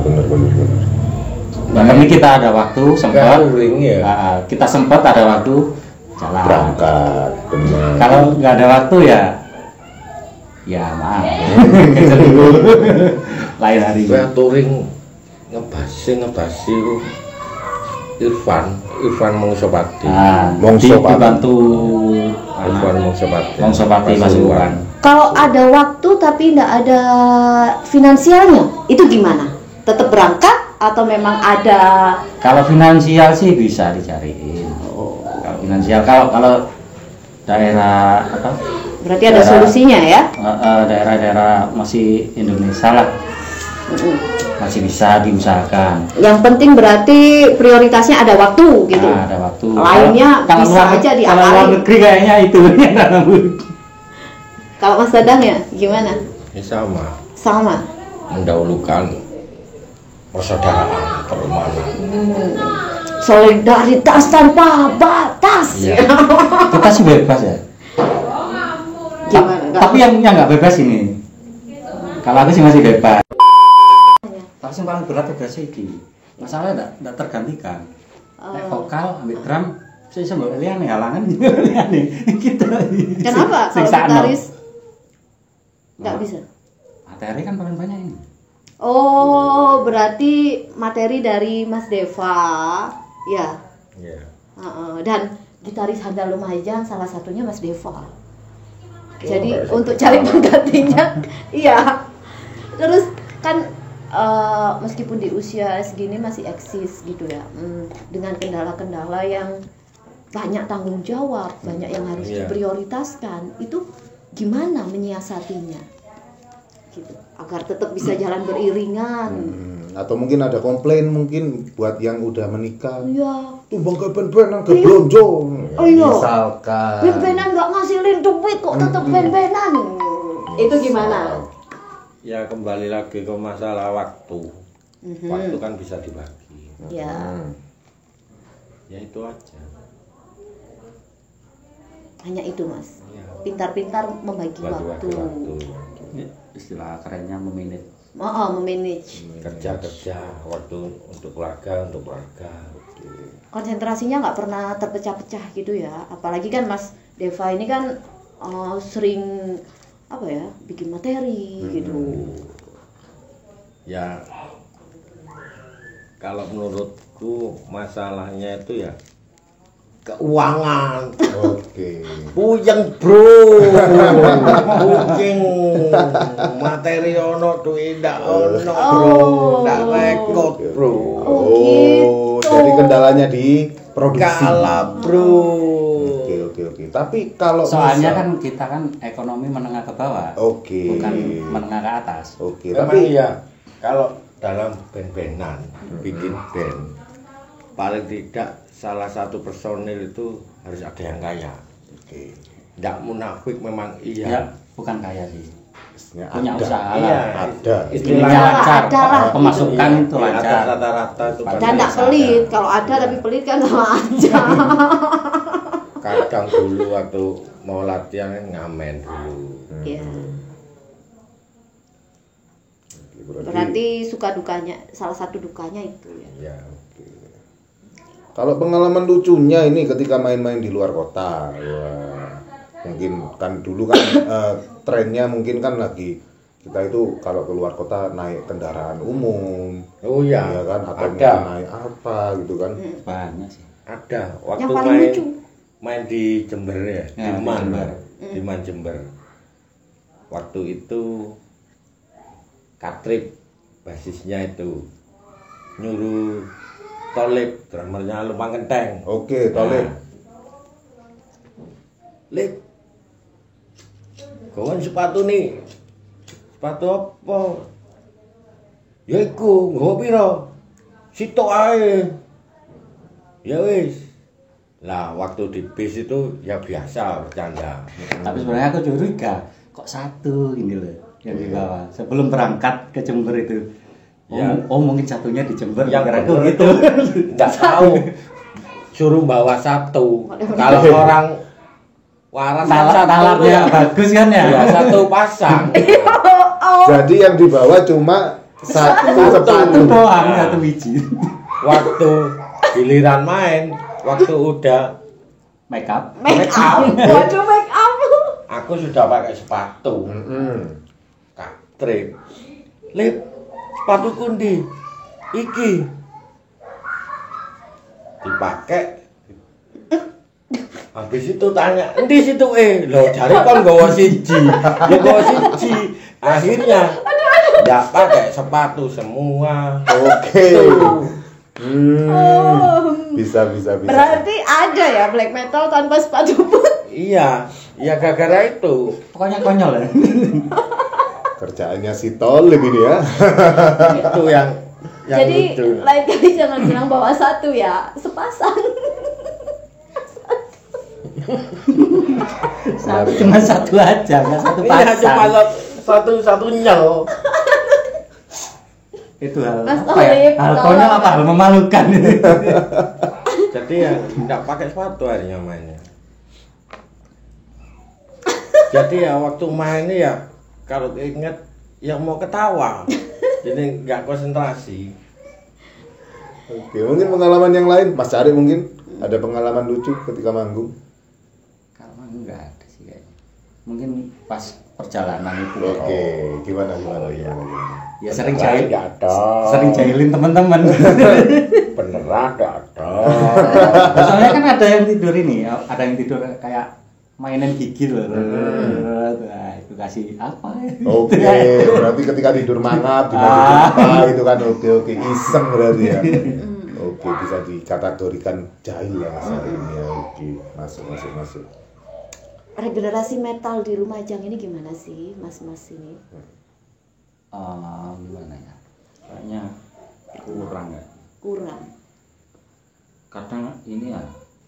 Bahkan ini kita ada waktu sempat, Gathering ya. kita sempat ada waktu jalan. Berangkat, benar. Kalau nggak ada waktu ya maaf. Lain hari. Gue touring ngebasi ku Irfan Mongsopati. Mongso Pati. dibantu Irfan Mongsopati. Mongsopati Pasuruan. Kalau ada waktu tapi tidak ada finansialnya, itu gimana? Tetap berangkat atau memang ada? Kalau finansial sih bisa dicariin. Kalau finansial, kalau daerah apa? Berarti ada solusinya ya? Daerah-daerah masih Indonesia lah, masih bisa diusahakan. Yang penting berarti prioritasnya ada waktu gitu. Nah, ada waktu. Lainnya Kalau bisa luar- aja Kalau luar diakalin. negeri kayaknya itu yang Kalau Mas Dadang ya gimana? Ini sama, Sama. mendahulukan persaudaraan pertemanan. Solidaritas tanpa batas. Iya. kita sih bebas ya. Gimana? Tapi yang nggak bebas ini. Kalau aku sih masih bebas. Tapi yang paling berat udah sih di masalahnya nggak tergantikan. Nek vokal, ambil drum, saya sebut liane halangan liane kita. Kenapa kalau gitaris nggak bisa? Materi kan paling banyak ini. Oh, berarti materi dari Mas Deva, ya. Iya. Dan gitaris Handal Lumajang salah satunya Mas Deva. Jadi enggak sih. untuk cari penggantinya, iya. Terus kan meskipun di usia segini masih eksis gitu ya, dengan kendala-kendala yang banyak tanggung jawab, banyak yang harus Iya. diprioritaskan. Itu gimana menyiasatinya? Gitu, agar tetap bisa jalan beriringan. Atau mungkin ada komplain mungkin buat yang udah menikah. Iya. Tumbang ke band-bandan ke blonjo. Oh iya. Misalkan. Ben-benan nggak ngasilin duit kok tetap ben-benan. Itu gimana? Ya kembali lagi ke masalah waktu. Waktu kan bisa dibagi. Ya, Ya itu aja. hanya itu Mas. Ya. Pintar-pintar membagi Bagi waktu. waktu. Istilah kerennya memanage. Memanage. Kerja waktu untuk keluarga. Konsentrasinya nggak pernah terpecah-pecah gitu ya. Apalagi kan Mas Deva ini kan sering apa ya, bikin materi gitu. Ya kalau menurutku masalahnya itu ya keuangan. Oke. Puyeng bro, booking materi ono duit ndak ono bro, ndak rekod bro. Oh, jadi kendalanya di produksi. Kalah bro. Oke. Tapi kalau Soalnya misal- kan kita kan ekonomi menengah ke bawah, Oke. bukan menengah ke atas. Oke, Memang tapi iya kalau dalam band-bandan bikin band paling tidak salah satu personil itu harus ada yang kaya. oke. Ndak munafik memang Ya, iya. bukan kaya sih. Maksudnya Punya ada. usaha Iya, lah. Ada. Ininya Ada lah, lancar, ada lah. pemasukan Iya, itu di atas lancar. rata-rata itu Dan Dan pasti nggak ada. pelit. Kalau ada tapi pelit kan sama aja. Kadang dulu waktu mau latihan kan ngamen dulu. Ya. Berarti, Berarti suka dukanya, salah satu dukanya itu ya. Ya. kalau pengalaman lucunya ini ketika main-main di luar kota, wah, mungkin kan dulu kan trennya mungkin kan lagi kita itu kalau keluar kota naik kendaraan umum. Oh iya. Iya kan, atau Ada. mungkin naik apa gitu kan. Banyak sih. Ada. Waktu Yang paling lucu. main di Jember ya, Ya, di Man, Jember. di Man Jember. Waktu itu Katrip basisnya itu nyuruh Tolip, drummernya Lumpang Kenteng. Oke, Tolip. Lip, kawan sepatu nih, sepatu apa? Ya iku, nggawa piro? Sitok ae. Ya wis. Lah waktu di bis itu ya biasa bercanda. Tapi sebenarnya aku curiga, kok satu ini loh yang dibawa. Sebelum berangkat ke Jember itu. Ya. Oh mungkin satunya di Jember. Yang kira-kira bener gitu. Nggak tahu. Suruh bawa satu. Kalau orang waras kan satu. Talapnya bagus kan ya? Ya satu pasang. Jadi yang dibawa cuma satu Satu sepatu. doang, satu biji. Waktu giliran main, waktu udah Make up. Make up. Waduh, make up. aku sudah pakai sepatu. Katrip. Lip, sepatu kundi. Iki. Dipakai. Habis itu tanya, "Endi situ Loh, jare kon nggawa siji." Ya nggawa siji. Akhirnya enggak pakai sepatu semua. Oke. Tuh. Bisa. Berarti ada ya black metal tanpa sepatu pun. Iya, ya gara-gara itu. Pokoknya konyol ya. Kerjaannya si Tolip ini ya. Itu yang Jadi lucu. lain kali jangan bilang bawa satu ya, sepasang. Cuma satu aja, nggak satu Iya, cuma pasang. satu nyel. Itu hal Mas apa ya? Tolip, Hal tolong. konyol apa? Hal memalukan. Jadi ya enggak pakai sepatu akhirnya mainnya. Jadi ya waktu main ini ya kalau inget ya mau ketawa. Jadi nggak konsentrasi. Oke, mungkin pengalaman yang lain, Mas Cari mungkin ada pengalaman lucu ketika manggung. Kalau enggak ada sih kayaknya. Mungkin pas perjalanan itu. Oke, gimana? Ya sering Beneran jahil, nggak ada. sering jahilin teman-teman. Beneran nggak ada. Soalnya kan ada yang tidur ini, ada yang tidur kayak mainan gigi loh. Nah, itu kasih apa? Oke, berarti ketika tidur mangap, tidur itu kan oke, iseng berarti ya. Oke, bisa dikategorikan jahil ya Mas Ari ini ya. Oke, masuk. Regenerasi metal di Lumajang ini gimana sih, Mas ini? Gimana ya? Kayaknya kurang ya. Kurang. Kadang ini ya,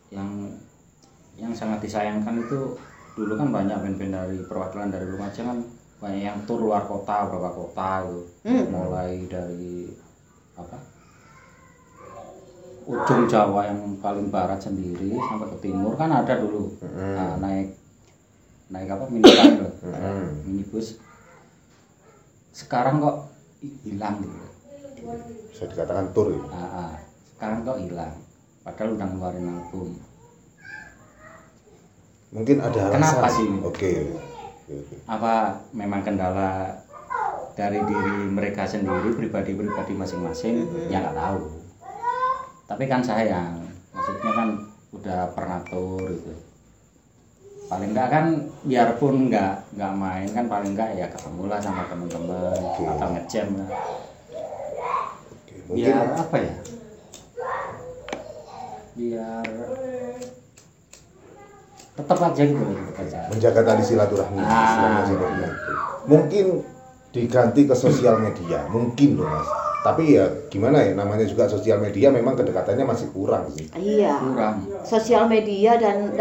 yang sangat disayangkan itu dulu kan banyak band-band dari perwakilan dari Lumajang kan banyak yang tur luar kota, beberapa kota gitu. Mulai dari apa? Ujung Jawa yang paling barat sendiri sampai ke timur kan ada dulu. Nah, naik apa minivan loh, minibus. Sekarang kok hilang gitu. Bisa dikatakan tur ya. Sekarang kok hilang. Padahal udah ngeluarin album. Mungkin ada alasan. Kenapa sih? Oke. Apa memang kendala dari diri mereka sendiri, pribadi-pribadi masing-masing? Ya nggak tahu. Tapi kan sayang, maksudnya kan udah pernah tur gitu. Paling enggak kan biarpun nggak main kan paling enggak ya ketemu lah sama teman-teman atau ngejam lah. Mungkin Biar apa ya? Biar tetap aja gitu loh, tetap aja. menjaga tali silaturahmi. Istilahnya seperti itu. Mungkin diganti ke sosial media, mungkin loh Mas. Tapi ya gimana ya, namanya juga sosial media memang kedekatannya masih kurang sih. Iya. Kurang. Sosial media dan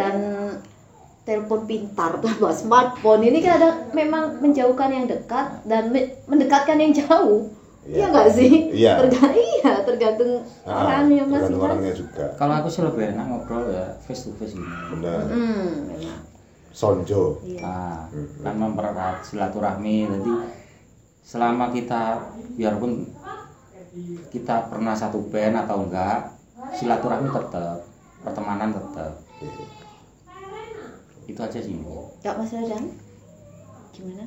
telepon pintar atau smartphone ini kan ada memang menjauhkan yang dekat dan mendekatkan yang jauh. Iya nggak sih? Iya. Tergantung orangnya Tergantung masing-masing. orangnya juga. Kalau aku sih lebih enak ngobrol ya face to face ini. Benar. Memang. Sonjo. Nah, kan mempererat silaturahmi. Jadi selama kita biarpun kita pernah satu band atau enggak, silaturahmi tetap, pertemanan tetap. Itu aja sih. Kak Mas Radang? Gimana?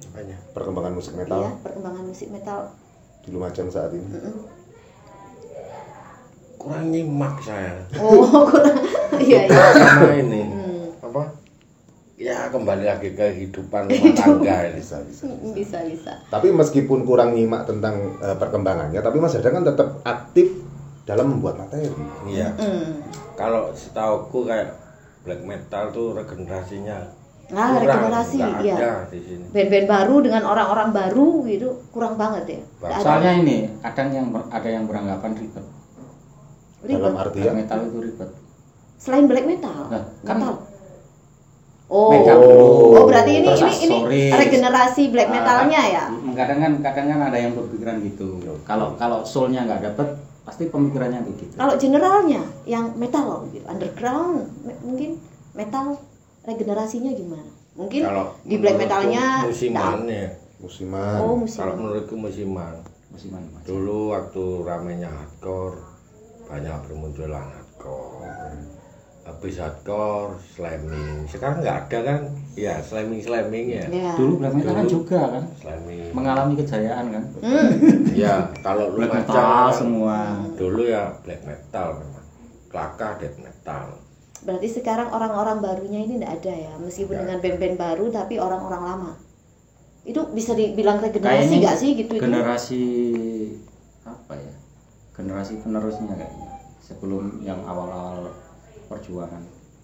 Apanya? Perkembangan musik metal Iya, perkembangan musik metal. di Lumajang saat ini. Kurang nyimak saya. Oh, kurang. Iya, iya. Sama ini. Apa? Ya kembali lagi ke kehidupan rumah tangga ini. Bisa. Tapi meskipun kurang nyimak tentang perkembangannya, tapi Mas Dadang kan tetap aktif dalam membuat materi. Iya. Kalau setauku kayak black metal tuh regenerasinya Nah, regenerasi, nggak iya. ada di sini. Band-band baru dengan orang-orang baru gitu kurang banget ya. Nggak ada. Soalnya ini kadang ada yang beranggapan ribet. Dalam Ribet. artian Black metal itu ribet. Selain black metal, Nah, kan metal. Oh, make up dulu. oh berarti ini Terus ini aksesoris. regenerasi black metalnya ya? Kadang kan ada yang berpikiran gitu. Kalau soulnya nggak dapet, pasti pemikirannya kayak gitu. Kalau generalnya yang metal gitu, underground mungkin metal regenerasinya gimana? Mungkin Kalau di black menurutku metalnya musimannya. musiman. Oh, Kalau musiman. menurutku musiman. Musiman. Dulu waktu ramenya hardcore banyak bermunculan hardcore. Habis hardcore, slamming. Sekarang nggak ada kan? Ya, slamming ya. Ya. Dulu black metal kan Dulu. juga kan Slamming. mengalami kejayaan kan. Ya, kalau Black Lumajang metal kan semua. dulu ya black metal memang. Kelakar death metal. Berarti sekarang orang-orang barunya ini enggak ada ya, meskipun dengan band-band baru tapi orang-orang lama. Itu bisa dibilang regenerasi Kayaknya nggak sih gitu itu? generasi apa ya? Generasi penerusnya kayaknya. Sebelum yang awal-awal perjuangan.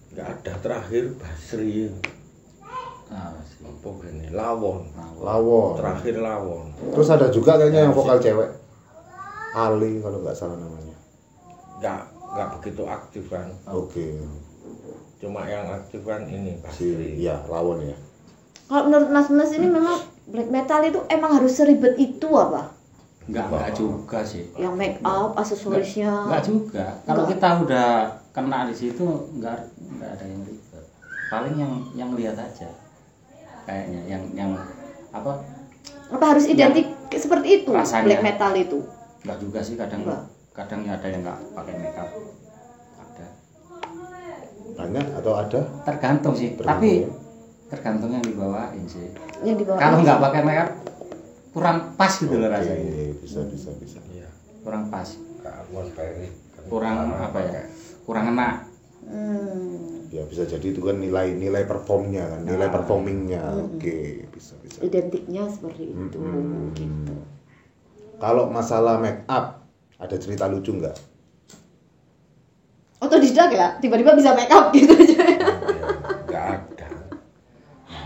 Nggak ada terakhir Basri. Ah, sih. Apa ini? Lawon. Lawon. Terakhir Lawon. Terus ada juga kayaknya yang vokal cewek. Ali kalau nggak salah namanya. Nggak begitu aktif kan. Oke. Cuma yang aktif kan ini Si Basri. ya Lawon ya. Kalau menurut Mas ini memang black metal itu emang harus seribet itu apa? Enggak juga sih. Yang make up, aksesorisnya. Enggak juga. Kalau kita udah kena di situ enggak ada yang ribet. Paling yang lihat aja. Kayaknya yang apa? Apa harus identik seperti itu rasanya. black metal itu? Enggak juga sih kadang Enggak. kadang ada yang enggak pakai makeup. Ada. Banyak atau ada? Tergantung sih. Tergantung Tapi ya. tergantung yang dibawain sih. Yang dibawa. Kalau nggak pakai makeup kurang pas gitu loh Oke, rasanya. bisa. Iya. Kurang pas. Atmosferik. Kurang apa ya? Kurang enak. Ya bisa jadi itu kan nilai performnya kan, nilai performingnya. Oke, bisa. Identiknya seperti itu gitu. Kalau masalah make up, ada cerita lucu nggak? Otodidak ya, tiba-tiba bisa make up gitu aja. Nggak ada.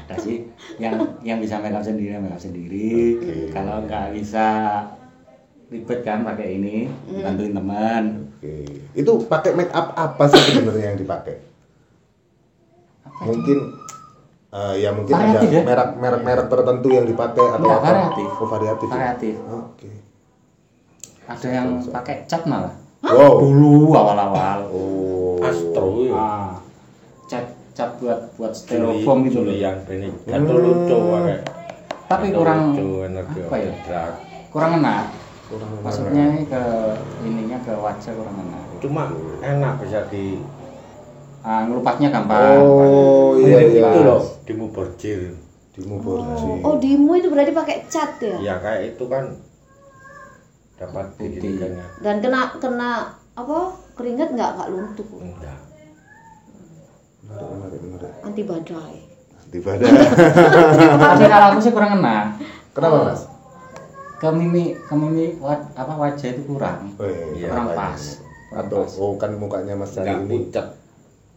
Ada sih yang bisa make up sendiri. Kalau nggak bisa ribet kan pakai ini, bantuin teman. Oke, itu pakai make up apa sih sebenarnya yang dipakai? Mungkin ya mungkin Variatif ada ya? merek tertentu yang dipakai atau Enggak, apa? variatif. Oh, variatif. ya? Variatif. Oke. Ada yang pakai cat malah. Wow. Dulu awal-awal. Oh. Astro ya. Ah, cat buat styrofoam gitu loh. Julian Beni. Atau lucu pakai. Tapi Atau kurang lucu energi apa ya? overdrive. Kurang enak. Kurang enak. Maksudnya ini ke ininya ke wajah kurang enak. Cuma enak bisa di Ngelupasnya gampang. Oh, mirip iya. itu loh di Muborjir. Di Muborji. Oh, dimu itu berarti pakai cat ya? Ya kayak itu kan dapat Putih. didikannya. Dan kena apa? Keringat nggak luntur. Enggak. Menarik. Anti badai. Tiba ada. Tapi kalau aku sih kurang enak. Kenapa, Mas? Ke mimi wajah itu kurang. Oh, Iya, kurang apa pas. ini? Kurang Atau pas. kan mukanya Mas Cari Enggak ini pucat.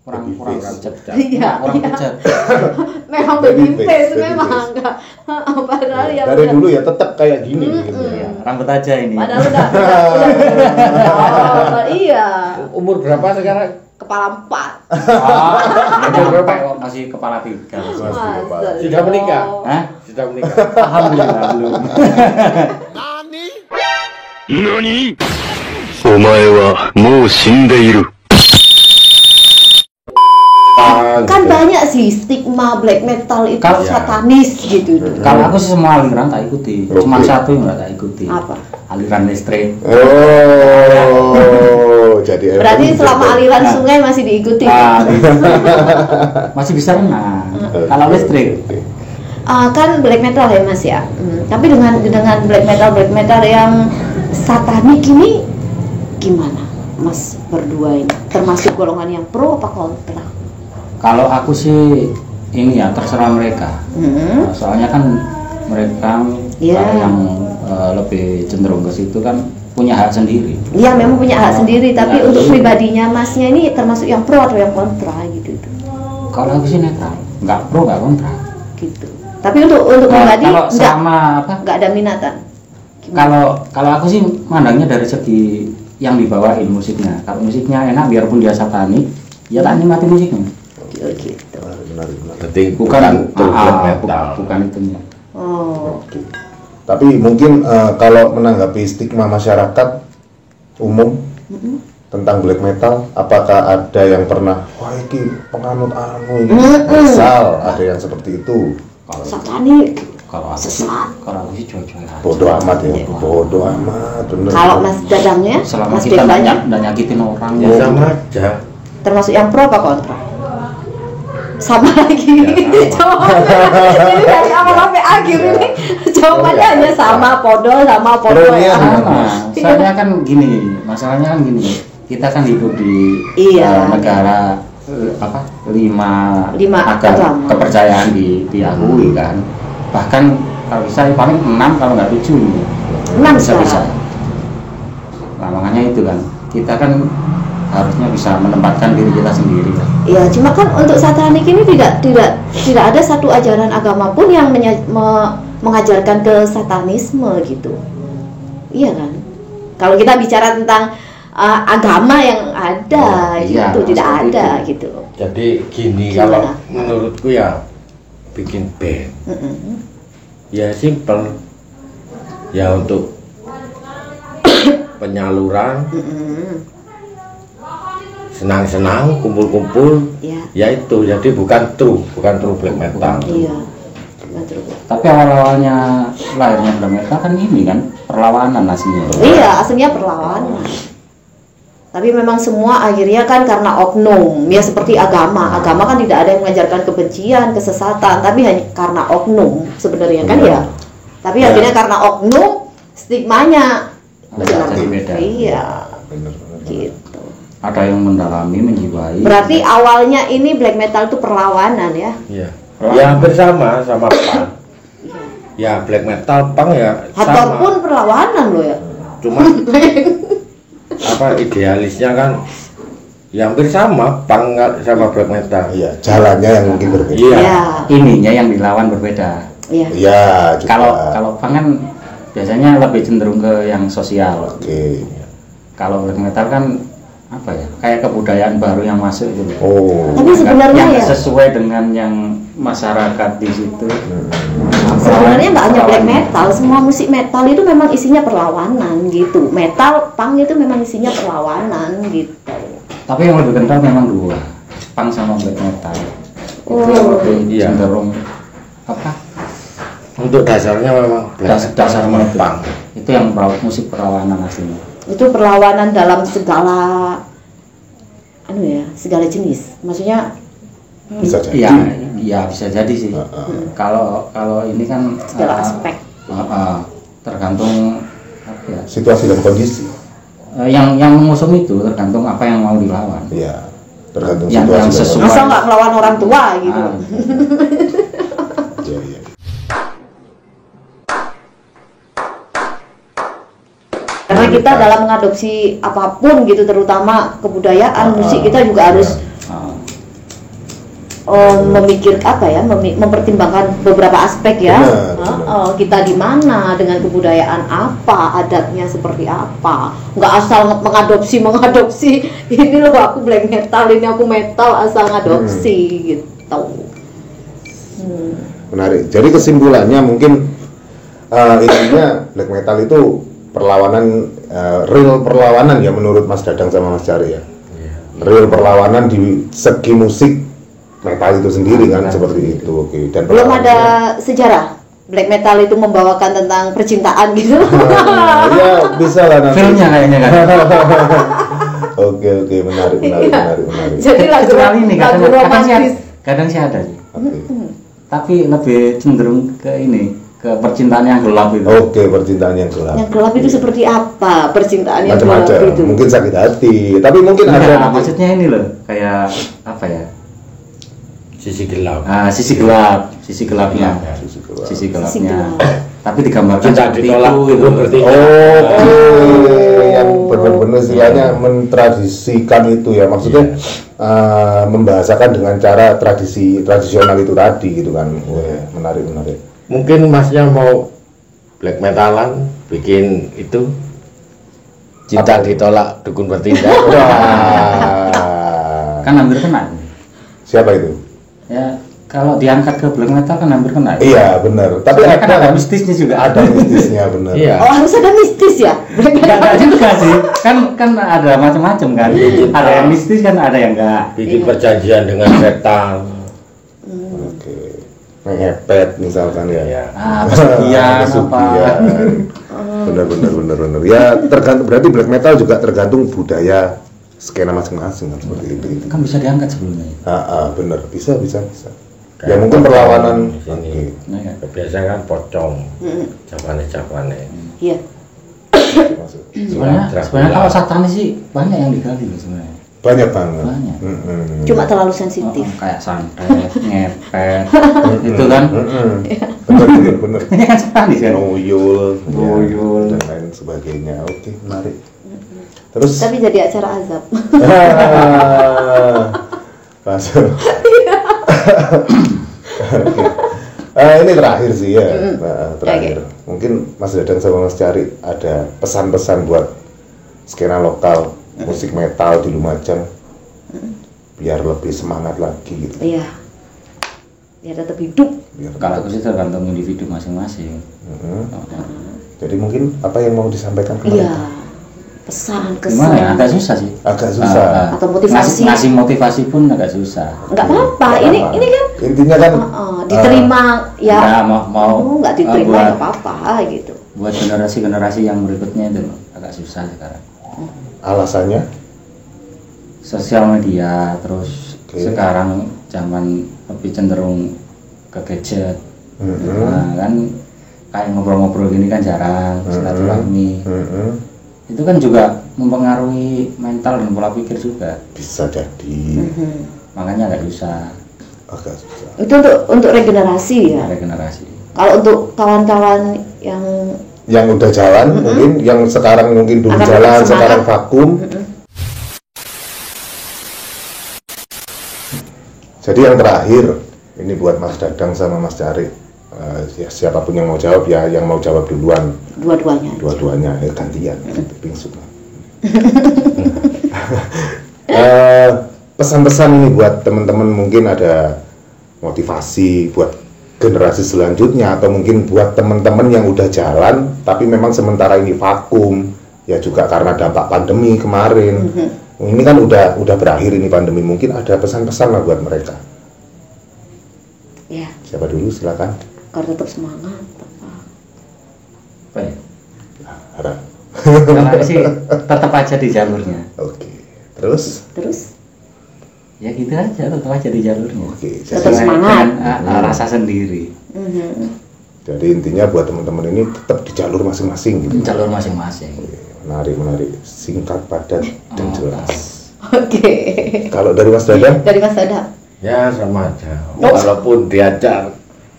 Kurang baby kurang face. pucat. Iya, Kurang iya. pucat. Memang Baby baby face, face baby memang face. enggak. Padahal ya dari udah- dulu ya tetap kayak gini gitu. Iya, rambut aja ini. Padahal udah. Oh, iya. Umur berapa sekarang? Kepala 4. Sampai kok masih kepala 3. Mas, Masa sih? Sudah menikah? Hah? Sudah menikah. Alhamdulillah belum. 何お前はもう死んでいる。 Kan banyak sih stigma black metal itu Kalau- satanis gitu. Kalau aku sih semua aliran tak ikuti. Cuma Oke. satu yang nggak tak ikuti. Apa? Aliran listrik. Oh, jadi Berarti emang selama gitu. aliran sungai masih diikuti. Ah, masih bisa renang. Kalau listrik kan black metal ya Mas ya. Tapi dengan black metal yang satanik ini gimana Mas berdua ini? Termasuk golongan yang pro apa kontra? Kalau aku sih ini ya terserah mereka. Soalnya kan mereka yang lebih cenderung ke situ kan punya hak sendiri. Iya memang punya hak sendiri, tapi untuk pribadinya Masnya ini termasuk yang pro atau yang kontra gitu? Kalau aku sih netral, nggak pro nggak kontra. Gitu. Tapi untuk pribadi kalau sama apa? Nggak ada minatan. Kalau aku sih mandangnya dari segi yang dibawain musiknya. Kalau musiknya enak, biarpun dia satanik, ya tak nikmati musiknya. Gitu. Benar. Jadi Bukan black metal. bukan itunya. Oh. Tapi mungkin kalau menanggapi stigma masyarakat umum tentang black metal, apakah ada yang pernah wah ini penganut anu ini? Misal ada yang seperti itu. Satanik. Kalau aku Sesat. kalau aku sih cuek-cuek aja. Bodoh amat ya, bodoh amat, bener. Kalau Mas Dadangnya, Selama Mas kita Devanya, nggak nyakitin orang, Ya sama aja. termasuk yang pro apa kontra? Sama lagi. Ya, Jawabannya ini dari awal sampai akhir ini jawabannya hanya sama, podo sama podo ya. Soalnya kan gini, masalahnya kan gini. Kita kan hidup di Iya. negara lima agama. kepercayaan diakui kan. Bahkan kalau bisa paling 6 kalau nggak 7 nih. 6 bisa. sekarang. Nah makanya itu kan kita kan harusnya bisa menempatkan diri kita sendiri kan. Iya, cuma kan untuk satanik ini tidak ada satu ajaran agama pun yang mengajarkan ke satanisme gitu. Iya kan? Kalau kita bicara tentang agama yang ada Iya, itu tidak seperti ada itu. gitu. Jadi gini, Gimana? kalau menurutku ya bikin band ya simple ya untuk penyaluran, senang-senang, kumpul-kumpul, Iya. ya itu. Jadi bukan true black metal. Iya. Betul. Tapi awal-awalnya lahirnya black metal kan ini kan perlawanan aslinya. Iya, aslinya perlawanan. Tapi memang semua akhirnya kan karena oknum, ya seperti agama. Agama kan tidak ada yang mengajarkan kebencian, kesesatan, tapi hanya karena oknum sebenarnya kan ya. Tapi Ya. akhirnya karena oknum, stigmanya Jadi beda. Iya, Bener. gitu. Ada yang mendalami, menjiwai. Berarti awalnya ini black metal itu perlawanan ya? Iya. Ya hampir sama punk. Iya. Ya black metal punk ya Hardcore pun sama. perlawanan loh ya. Cuma idealisnya kan ya hampir sama punk sama black metal. Iya, jalannya yang mungkin berbeda. Iya. Iya. Ininya yang dilawan berbeda. Iya. Iya, juga. Kalau punk kan biasanya lebih cenderung ke yang sosial. Oke. Kalau black metal kan apa ya? Kayak kebudayaan baru yang masuk gitu. Oh. Tapi sebenarnya yang ya, sesuai dengan yang masyarakat di situ. sebenarnya nggak hanya black metal, semua musik metal itu memang isinya perlawanan gitu. Metal, punk itu memang isinya perlawanan gitu. Tapi yang lebih kental memang dua, punk sama black metal. Itu yang Oh. lebih Iya. cenderung apa? Untuk dasarnya memang black metal Dasar sama itu. punk. Itu yang musik perlawanan aslinya. Itu perlawanan dalam segala segala jenis. Maksudnya Bisa jadi. Iya, iya bisa jadi sih. Kalau ini kan segala aspek. tergantung apa ya? Situasi dan kondisi. Yang mengusung itu tergantung apa yang mau dilawan. Iya. Tergantung Yang situasi dan sesuai. kondisi. Masa nggak melawan orang tua gitu? Ah, Iya, iya. Karena kita dalam mengadopsi apapun gitu, terutama kebudayaan, musik, kita juga harus mempertimbangkan beberapa aspek ya. Benar. Kita di mana, dengan kebudayaan apa, adatnya seperti apa. Nggak asal mengadopsi ini loh aku black metal, ini aku metal, asal ngadopsi gitu. Menarik. Jadi kesimpulannya mungkin intinya black metal itu perlawanan, real perlawanan ya menurut Mas Dadang sama Mas Cari ya. Real perlawanan di segi musik metal itu sendiri kan, seperti itu. Oke. Dan Belum ada perlawanannya- sejarah black metal itu membawakan tentang percintaan gitu. ya bisa lah nanti. filmnya kayaknya kan. Oke, menarik. Jadi lagu Kecuali ini romantis. kadang sih ada sih. Oke. tapi lebih cenderung ke ini, ke percintaan yang gelap itu. Oke, percintaan yang gelap. Yang gelap itu seperti apa? Percintaan yang gelap Macam-macam. itu. Mungkin sakit hati, tapi mungkin ada Enggak, nanti. maksudnya ini loh, kayak apa ya? Sisi gelap. Sisi gelap, sisi gelapnya. Sisi gelap. Sisi Sisi gelapnya. gelap. Tapi digambarkan Cinta seperti ditolak, itu gitu. dukun bertindak. Oke, yang benar-benar istilahnya mentradisikan itu ya, maksudnya membahasakan dengan cara tradisional itu tadi gitu kan. Wah, menarik. Mungkin masnya mau black metalan, bikin itu cinta ditolak, dukun bertindak. Wah. Kan hampir kena. Siapa itu? Ya, kalau diangkat ke black metal kan hampir kena. Iya benar. Tapi Soalnya kan ada kan mistisnya juga. ada mistisnya benar. Iya. Oh, harus ada mistis ya? Enggak juga sih. Kan ada macam-macam kan. Ada yang mistis kan, ada yang enggak. Bikin perjanjian dengan setan. Oke. Ngepet misalkan ya. Ya. Pesugihan apa. Pesugihan. Benar. Ya tergantung, berarti black metal juga tergantung budaya skena masing-masing kan, seperti itu. Kan bisa diangkat sebelumnya. Benar. Bisa. Ya Kayak mungkin pocong perlawanan. di sini. Oke. Nah, kan. Biasanya kan pocong, Japane. Iya. Masuk. Sebenarnya kalau satanis sih banyak yang digali loh sebenarnya. Banyak banget. Banyak. Cuma terlalu sensitif. Kayak santet, ngepet, itu kan. Bener. Ini kan satanis kan. Noyul, Noyul. dan lain sebagainya. Oke, menarik. Terus Tapi jadi acara azab. Pasal. Ini terakhir sih ya. Terakhir. Mungkin Mas Dadang sama Mas Cari ada pesan-pesan buat skena lokal musik metal di Lumajang biar lebih semangat lagi gitu. Iya. Biar tetap hidup. Kalau aku sih tergantung individu masing-masing. Jadi mungkin apa yang mau disampaikan kemarin? Iya. Pesan, Gimana ya? kesan. Agak susah sih. Agak susah. Atau motivasi. Ngasih motivasi pun agak susah. Enggak apa-apa. Nggak Ini apa-apa. ini kan Intinya kan diterima ya. Nah, mau Nggak diterima buat nggak apa-apa gitu. buat generasi-generasi yang berikutnya itu agak susah sekarang. alasannya Sosial media, terus Oke. sekarang zaman lebih cenderung ke gadget. Nah, kan kayak ngobrol-ngobrol gini kan jarang, silaturahmi. Itu kan juga mempengaruhi mental dan pola pikir juga. bisa jadi Makanya agak susah agak susah. Itu untuk regenerasi ya. regenerasi. Kalau untuk kawan-kawan yang Udah jalan mungkin, yang sekarang mungkin dulu Akan jalan semangat. sekarang vakum. Jadi yang terakhir ini buat Mas Dadang sama Mas Cari. Ya, siapapun yang mau jawab ya, yang mau jawab duluan, dua-duanya. dua-duanya ya gantian. Pingsut lah. Pesan-pesan ini buat teman-teman, mungkin ada motivasi buat generasi selanjutnya, atau mungkin buat teman-teman yang udah jalan tapi memang sementara ini vakum ya, juga karena dampak pandemi kemarin. Ini kan udah berakhir ini pandemi, mungkin ada pesan-pesan lah buat mereka. Ya, Siapa dulu, silakan. kalau tetap semangat. Apa ya? Harap. Kalau aku sih tetap aja di jalurnya. Oke. Terus Ya gitu aja, tetap aja di jalurnya. oke, Tetap jadi, semangat. Dengan rasa sendiri. jadi intinya buat teman-teman ini tetap di jalur masing-masing gitu. Jalur masing-masing. Menarik, singkat, padat, dan jelas. Oke. Kalau dari Mas Dadang? Dari Mas Dadang. Ya sama aja. Walaupun diajar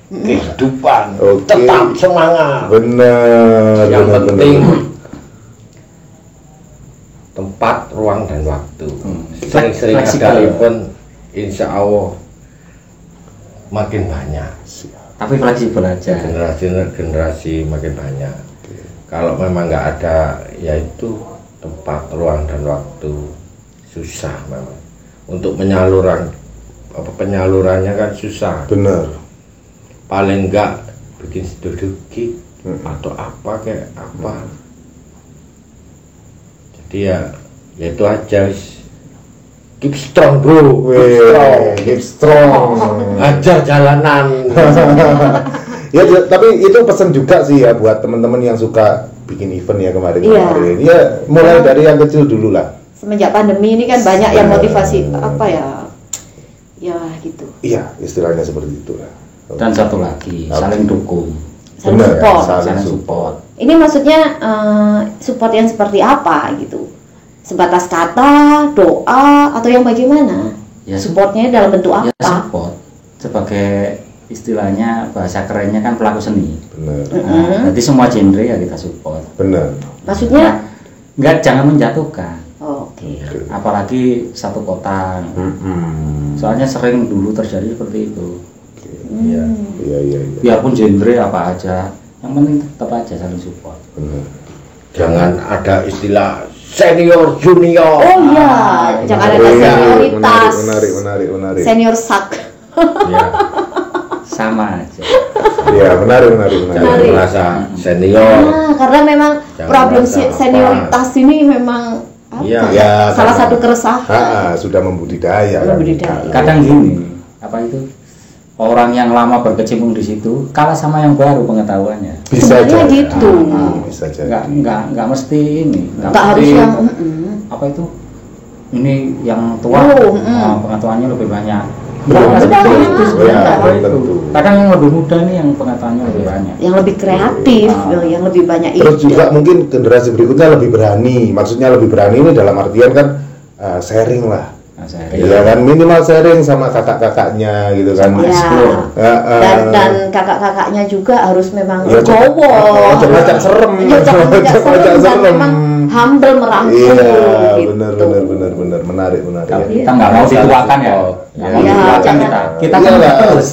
kehidupan, Oke. tetap semangat. Benar. Yang benar, penting benar. tempat, ruang, dan waktu. Hmm. Sering-sering Fleksibel. ada event, insya Allah makin banyak. Tapi fleksibel aja. Generasi makin banyak. Kalau memang nggak ada, yaitu tempat, ruang, dan waktu, susah memang. Untuk penyalurannya kan susah. Benar. Paling enggak bikin studio atau apa kayak apa. Jadi ya itu aja. Keep strong bro. Keep strong. Ajar jalanan. Ya, tapi itu pesan juga sih ya buat teman-teman yang suka bikin event ya kemarin. Iya. Ya, mulai dari yang kecil dulu lah. Semenjak pandemi ini kan banyak yang motivasi apa ya? Ya gitu. Iya, istilahnya seperti itu lah. Dan satu lagi, saling dukung, Saling Bener, support. saling saling support. support. Ini maksudnya support yang seperti apa gitu? Sebatas kata, doa, atau yang bagaimana? Ya, Supportnya dalam bentuk Ya apa? support, sebagai istilahnya bahasa kerennya kan pelaku seni. Bener, Nah, jadi semua genre ya kita support. bener. Maksudnya? Nggak, jangan menjatuhkan, Oke. apalagi satu kota. Mm-mm. Soalnya sering dulu terjadi seperti itu. Iya, iya, iya. Biarpun genre apa aja, yang penting tetap aja saling support. Bener. Jangan ada istilah senior junior. Oh iya, jangan ada Iya, senioritas. menarik. Senior sak. Ya, Sama aja. Iya, menarik. jangan merasa senior. Nah, karena memang Jangan problem merasa apa. senioritas ini memang apa? Iya. Ya, salah karena- satu keresahan. sudah membudidaya. kan? Membudidaya. Kadang gini, apa itu? Orang yang lama berkecimpung di situ kalah sama yang baru pengetahuannya. Bisa Sebenarnya jadi. gitu. Bisa jadi. Nggak mesti ini. Nggak harus mesti yang apa itu? Ini yang tua, Oh, pengetahuannya lebih banyak. Belum Nggak tentu. seperti itu sebenarnya. Ya, Apa belum itu? tentu. Kadang yang lebih muda nih yang pengetahuannya lebih banyak. yang lebih kreatif, yang lebih banyak Terus ide. juga mungkin generasi berikutnya lebih berani. Maksudnya lebih berani ini dalam artian kan sharing lah. Nah, saya Iya kan, minimal sharing sama kakak-kakaknya gitu kan. Ya. Dan kakak-kakaknya juga harus memang Ya, legowo. ojo ngajak serem. Ya, jangan ngajak Ojo serem ngajak dan serem. memang humble merangkul Iya, gitu. benar, menarik. Tapi Ya. kita nggak mau dituakan ya. Nggak mau Iya, dituakan jangan. kita. Kita kan Iyalah. terus.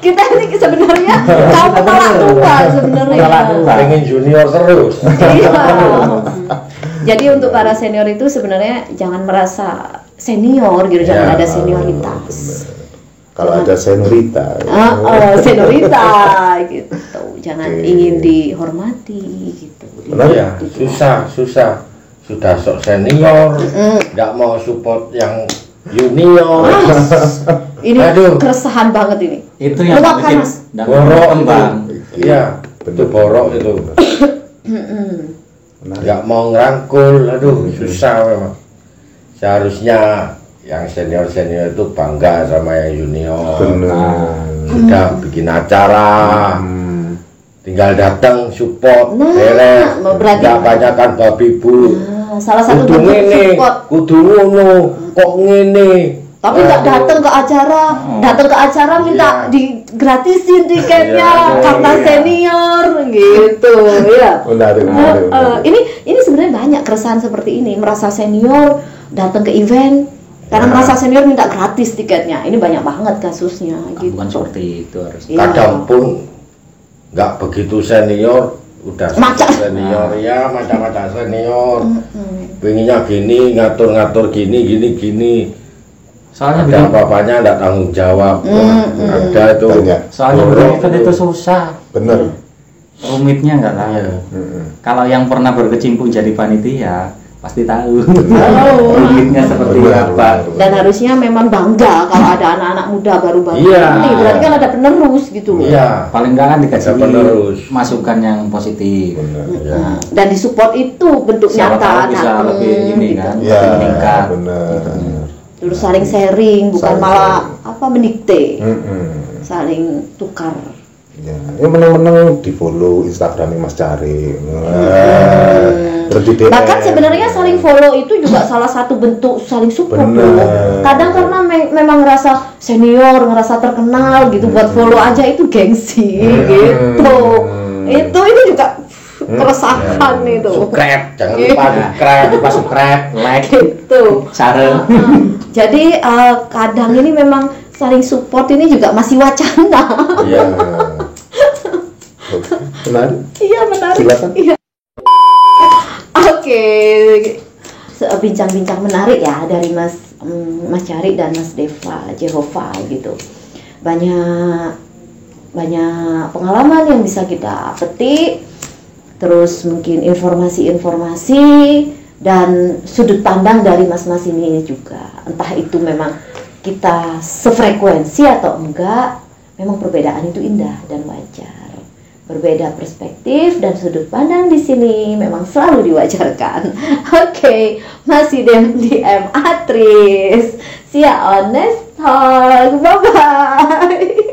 Kita ini sebenarnya kaum kepala tua sebenarnya. Kepala tua. Pengen junior terus. Iya. Jadi untuk para senior itu sebenarnya jangan merasa senior gitu, jangan Ya, ada senioritas. Kalau ada seniorita. Seniorita gitu. Jangan Oke. ingin dihormati gitu. Benar. Iya, susah. Sudah sok senior, nggak mau support yang junior. Ini Aduh. keresahan banget ini. Itu yang Luap bikin panas. dan Borok berkembang. itu. Iya, itu borok itu. Nggak mau ngerangkul, aduh susah memang. Seharusnya yang senior itu bangga sama yang junior. Benar. Sudah bikin acara, tinggal datang support, Nah, beres. berarti- Nggak banyakan babi bu. Nah, salah satu Kudu bentuk ngene, support. kudu ngono, kok ngene. Tapi nggak Aduh. datang ke acara, datang ke acara minta Iya. digratisin tiketnya Iya, karena iya. senior gitu, ya. Menarik. Ini sebenarnya banyak keresahan seperti ini, merasa senior datang ke event karena merasa senior minta gratis tiketnya. Ini banyak banget kasusnya gitu. Bukan seperti itu harus. Iya. Kadang pun nggak begitu senior, udah Macam. senior ya, macam-macam senior. Pengennya gini, ngatur-ngatur gini. Soalnya Ada bikin, apa-apanya nggak tanggung jawab. Ada itu. Banyak. soalnya borok bikin event itu susah. Benar. Rumitnya nggak tahu. Iya. Kalau yang pernah berkecimpung jadi panitia pasti tahu. Tahu. Rumitnya seperti Benar, apa. benar. Dan harusnya memang bangga kalau ada anak-anak muda baru-baru Iya. ini, berarti kan ada penerus gitu loh. Iya. Paling nggak kan dikasih Ada penerus. masukan yang positif. Benar. Nah, dan disupport itu bentuk Siapa nyata, tahu bisa lebih ini gitu. kan, Ya, lebih meningkat. benar. Terus saling sharing, bukan Saling malah apa mendikte, Mm-mm. saling tukar. Ya, meneng-meneng di follow Instagramnya Mas Cari. Terus di DM. Bahkan sebenarnya saling follow itu juga salah satu bentuk saling support Bener. loh. Kadang karena memang ngerasa senior, ngerasa terkenal gitu, buat follow aja itu gengsi gitu. Itu juga keresahan itu. Subscribe, jangan Iya. lupa subscribe. Lupa subscribe, like, Gitu. share. Jadi kadang ini memang saling support ini juga masih wacana. Iya. Menarik. Iya menarik. Silakan. Iya. Oke, bincang-bincang menarik ya dari Mas Cari dan Mas Deva Jehova gitu. Banyak pengalaman yang bisa kita petik, terus mungkin informasi-informasi dan sudut pandang dari mas-mas ini juga. Entah itu memang kita sefrekuensi atau enggak, memang perbedaan itu indah dan wajar. Berbeda perspektif dan sudut pandang di sini memang selalu diwajarkan. Oke, masih DM Atris. See ya on next talk. Bye bye.